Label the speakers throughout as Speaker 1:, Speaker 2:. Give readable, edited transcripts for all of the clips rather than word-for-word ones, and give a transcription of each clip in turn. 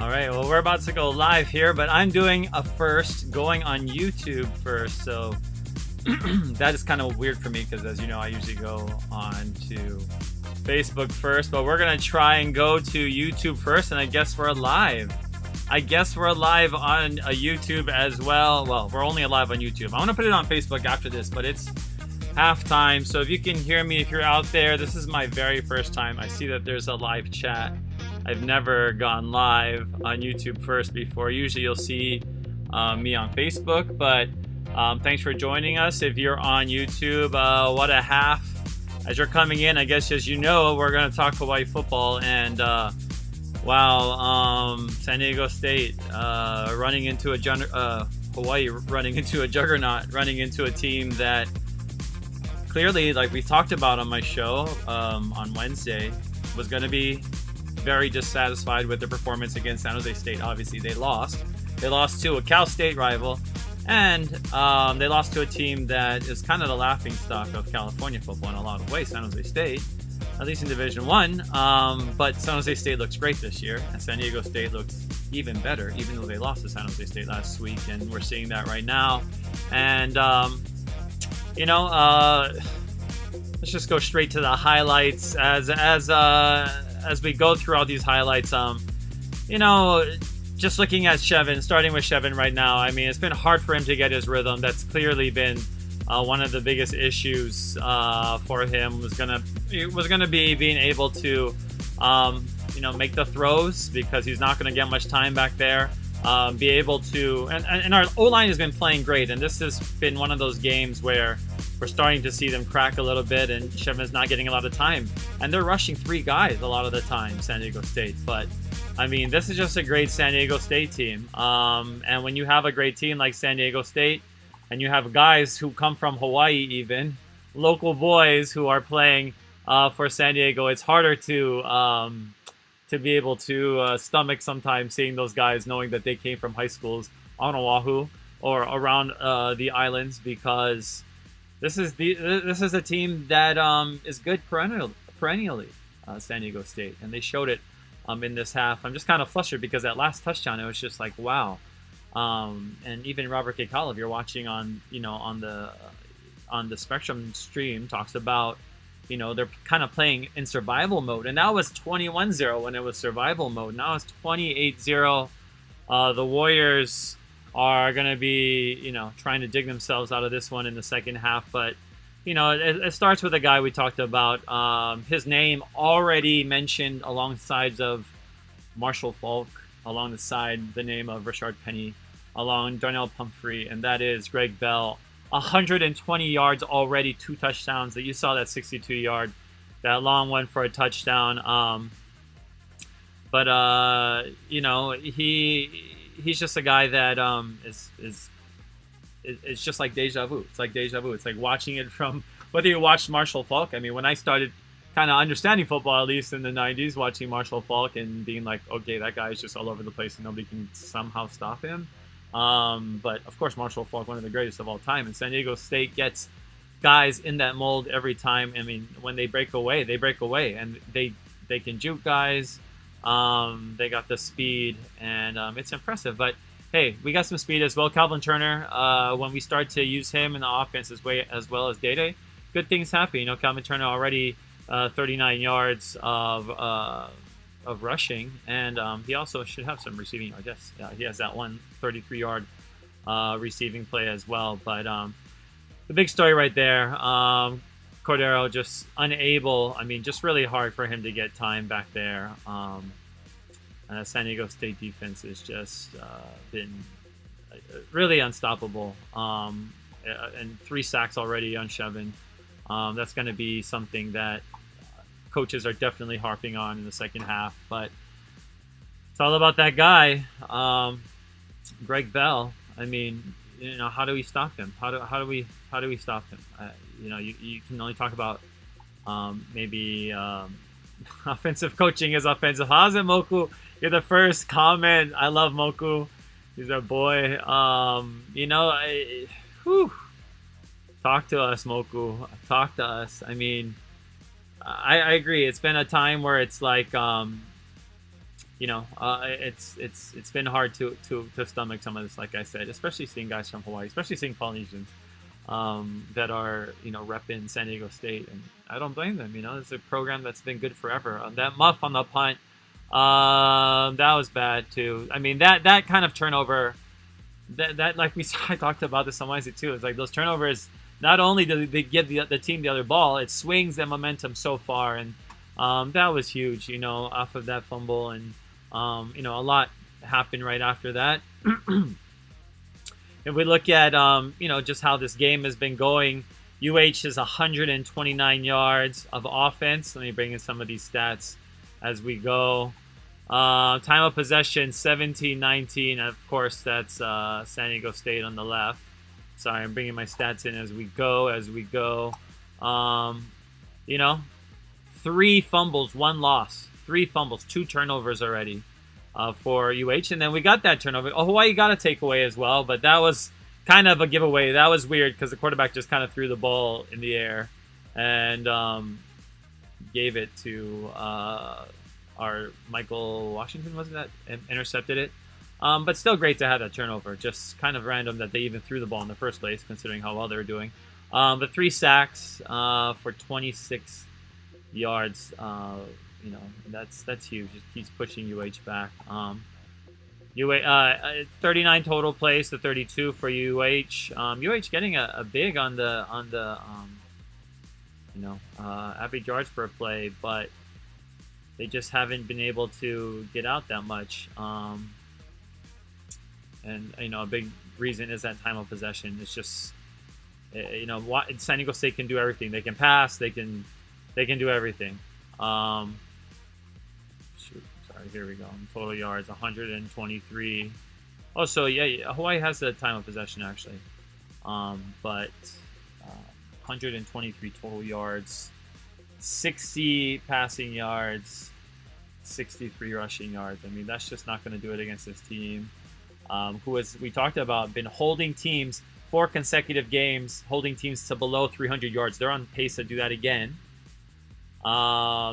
Speaker 1: All right, well, we're about to go live here, but I'm doing a first, going on YouTube first. So that is kind of weird for me because, as you know, I usually go on to Facebook first, but we're going to try and go to YouTube first, and I guess we're live. I guess we're live on a YouTube as well. Well, we're only live on YouTube. I want to put it on Facebook after this, but it's halftime. So if you can hear me, if you're out there, this is my very first time. I see that there's a live chat. I've never gone live on YouTube first before. Usually you'll see me on Facebook, but thanks for joining us. If you're on YouTube, what a half. As you're coming in, I guess as you know, we're going to talk Hawaii football, and wow, San Diego State running into Hawaii running into a juggernaut, running into a team that clearly, like we talked about on my show on Wednesday, was going to be very dissatisfied with their performance against San Jose State. Obviously, they lost. They lost to a Cal State rival, and they lost to a team that is kind of the laughingstock of California football in a lot of ways, San Jose State, at least in Division One. But San Jose State looks great this year, and San Diego State looks even better, even though they lost to San Jose State last week, and we're seeing that right now. And let's just go straight to the highlights as we go through all these highlights. Just looking at Shevin, starting with Shevin right now, I mean, it's been hard for him to get his rhythm. That's clearly been one of the biggest issues for him. Was gonna be being able to make the throws, because he's not going to get much time back there. Be able to, and our O-line has been playing great, and this has been one of those games where we're starting to see them crack a little bit, and Shevin's not getting a lot of time. And they're rushing three guys a lot of the time, San Diego State. But, I mean, this is just a great San Diego State team. And when you have a great team like San Diego State, and you have guys who come from Hawaii even, local boys who are playing for San Diego, it's harder to be able to stomach sometimes seeing those guys, knowing that they came from high schools on Oahu or around the islands, because this is a team that is good perennially, San Diego State, and they showed it in this half. I'm just kind of flustered because that last touchdown, it was just like, wow. And even Robert Kekala, if you're watching on the Spectrum stream, talks about, they're kind of playing in survival mode. And that was 21-0 when it was survival mode. Now it's 28-0. The Warriors are going to be, trying to dig themselves out of this one in the second half. But, it starts with a guy we talked about. His name already mentioned alongside of Marshall Falk, alongside the name of Rashard Penny, along Darnell Pumphrey, and that is Greg Bell. 120 yards already, 2 touchdowns. That you saw that 62-yard, that long one for a touchdown. He's just a guy that it's just like deja vu. It's like deja vu. It's like watching it from, whether you watched Marshall Falk. I mean, when I started kind of understanding football, at least in the 90s, watching Marshall Falk and being like, okay, that guy is just all over the place and nobody can somehow stop him. But of course, Marshall Falk, one of the greatest of all time, and San Diego State gets guys in that mold every time. I mean, when they break away, and they can juke guys. They got the speed, and it's impressive. But hey, we got some speed as well. Calvin Turner, when we start to use him in the offense as well as Day-Day, good things happen. Calvin Turner already 39 yards of rushing, and he also should have some receiving. I guess he has that one 33-yard receiving play as well. But the big story right there, Cordero just unable. I mean, just really hard for him to get time back there. San Diego State defense has just been really unstoppable. And 3 sacks already on Shevin. That's going to be something that coaches are definitely harping on in the second half. But it's all about that guy, Greg Bell. I mean, how do we stop him? How do we stop him? You can only talk about maybe offensive coaching is offensive. How's it, Moku? You're the first comment. I love Moku. He's our boy. Talk to us, Moku. Talk to us. I mean, I agree. It's been a time where it's like it's been hard to stomach some of this, like I said, especially seeing guys from Hawaii, especially seeing Polynesians that are repping San Diego State, and I don't blame them. It's a program that's been good forever. That muff on the punt, that was bad too. I mean that kind of turnover, that like I talked about this on Wednesday too. It's like those turnovers. Not only do they give the team the other ball, it swings their momentum so far, and that was huge. Off of that fumble, and a lot happened right after that. If we look at just how this game has been going, UH is 129 yards of offense. Let me bring in some of these stats as we go. Time of possession 17-19. Of course, that's San Diego State on the left. Sorry, I'm bringing my stats in as we go. 3 fumbles, 1 loss. 3 fumbles, 2 turnovers already for UH. And then we got that turnover. Hawaii got a takeaway as well, but that was kind of a giveaway. That was weird because the quarterback just kind of threw the ball in the air and gave it to our Michael Washington, wasn't that? Intercepted it. But still great to have that turnover. Just kind of random that they even threw the ball in the first place, considering how well they were doing. But 3 sacks for 26 yards. That's huge. It keeps pushing UH back. 39 total plays to 32 for UH. UH getting a big on the average yards per play, but they just haven't been able to get out that much. And a big reason is that time of possession. It's just San Diego State can do everything. They can pass. They can do everything. Here we go. Total yards 123. Oh, so yeah, Hawaii has the time of possession actually. But 123 total yards, 60 passing yards, 63 rushing yards. I mean, that's just not going to do it against this team. Who, as we talked about, been holding teams 4 consecutive games, holding teams to below 300 yards. They're on pace to do that again.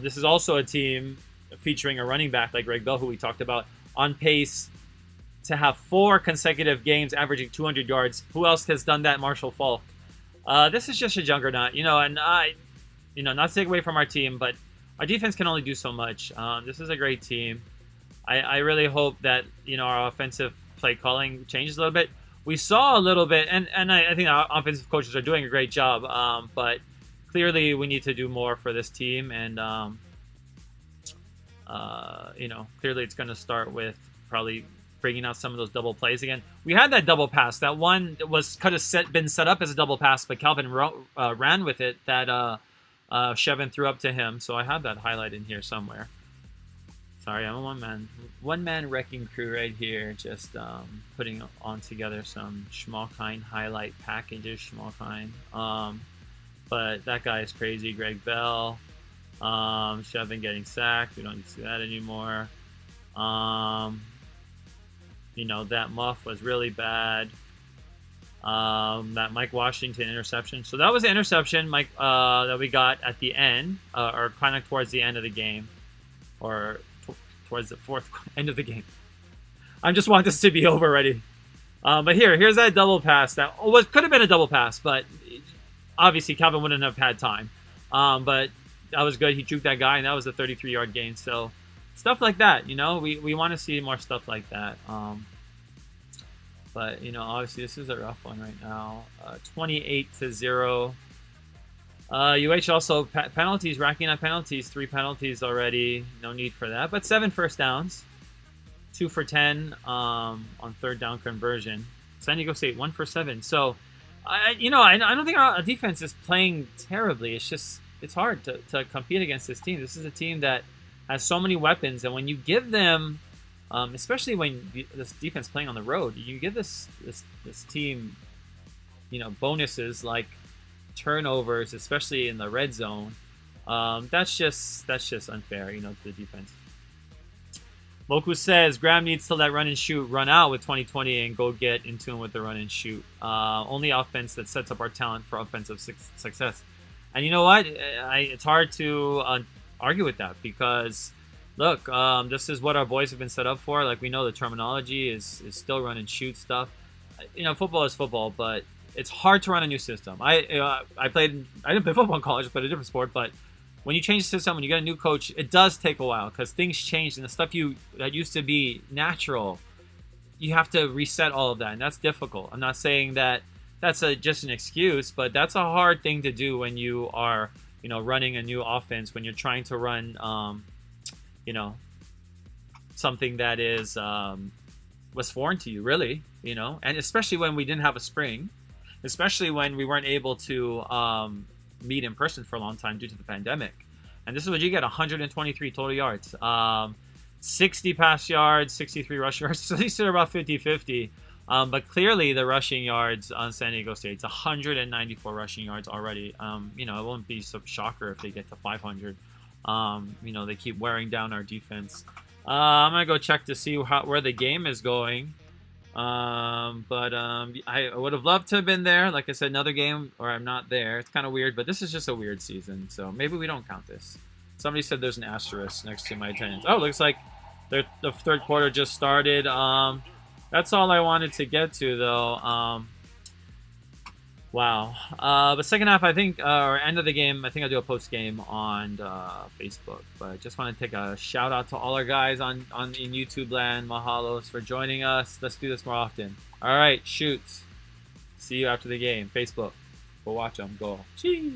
Speaker 1: This is also a team featuring a running back like Greg Bell, who we talked about, on pace to have 4 consecutive games averaging 200 yards. Who else has done that? Marshall Falk. This is just a juggernaut, and not to take away from our team, but our defense can only do so much. This is a great team. I really hope that our offensive play calling changes a little bit. We saw a little bit, and I think our offensive coaches are doing a great job, but clearly we need to do more for this team, and clearly it's going to start with probably bringing out some of those double plays again. We had that double pass. That one could have been set up as a double pass, but Calvin ran with it. That Shevin threw up to him. So I have that highlight in here somewhere. Sorry, I'm a one-man wrecking crew right here, just putting on together some Schmalkine highlight packages. Schmalkine. But that guy is crazy. Greg Bell. Shevin getting sacked. We don't need to see that anymore. That muff was really bad. That Mike Washington interception. So that was the interception, Mike, that we got at the end, or kind of towards the end of the game, or towards the fourth end of the game. I just want this to be over already. But here's that double pass that could have been a double pass, but obviously Calvin wouldn't have had time. But that was good. He juked that guy, and that was a 33-yard gain. So stuff like that, we want to see more stuff like that. But obviously this is a rough one right now. 28-0. UH also penalties, racking up penalties. 3 penalties already. No need for that. But 7 first downs. 2 for 10 on third down conversion. San Diego State 1 for 7. So, I don't think our defense is playing terribly. It's just it's hard to compete against this team. This is a team that has so many weapons, and when you give them, especially when this defense playing on the road, you give this team, bonuses like turnovers, especially in the red zone. That's just unfair, to the defense. Moku says Graham needs to let run and shoot run out with 2020 and go get in tune with the run and shoot. Only offense that sets up our talent for offensive success. And you know what? It's hard to argue with that, because look, this is what our boys have been set up for. Like, we know the terminology is still run and shoot stuff. You know, football is football, but it's hard to run a new system. I didn't play football in college, but a different sport. But when you change the system, when you get a new coach, it does take a while because things change and the stuff that used to be natural, you have to reset all of that, and that's difficult. I'm not saying that that's just an excuse, but that's a hard thing to do when you are, you know, running a new offense, when you're trying to run, you know, something that is was foreign to you, really, you know, and especially when we didn't have a spring, especially when we weren't able to meet in person for a long time due to the pandemic. And this is what you get: 123 total yards, 60 pass yards, 63 rush yards. So these are about 50-50. But clearly the rushing yards on San Diego State, it's 194 rushing yards already. You know, it won't be some shocker if they get to 500. You know, they keep wearing down our defense. I'm going to go check to see where the game is going. I would have loved to have been there. Like I said, another game, or I'm not there. It's kind of weird, but this is just a weird season. So maybe we don't count this. Somebody said there's an asterisk next to my attendance. Oh, looks like the third quarter just started. That's all I wanted to get to, though. Wow. But second half, I think, or end of the game, I think I'll do a post game on Facebook. But I just want to take a shout out to all our guys in YouTube land. Mahalos for joining us. Let's do this more often. All right, shoots. See you after the game. Facebook. Go watch them. Go. Cheese.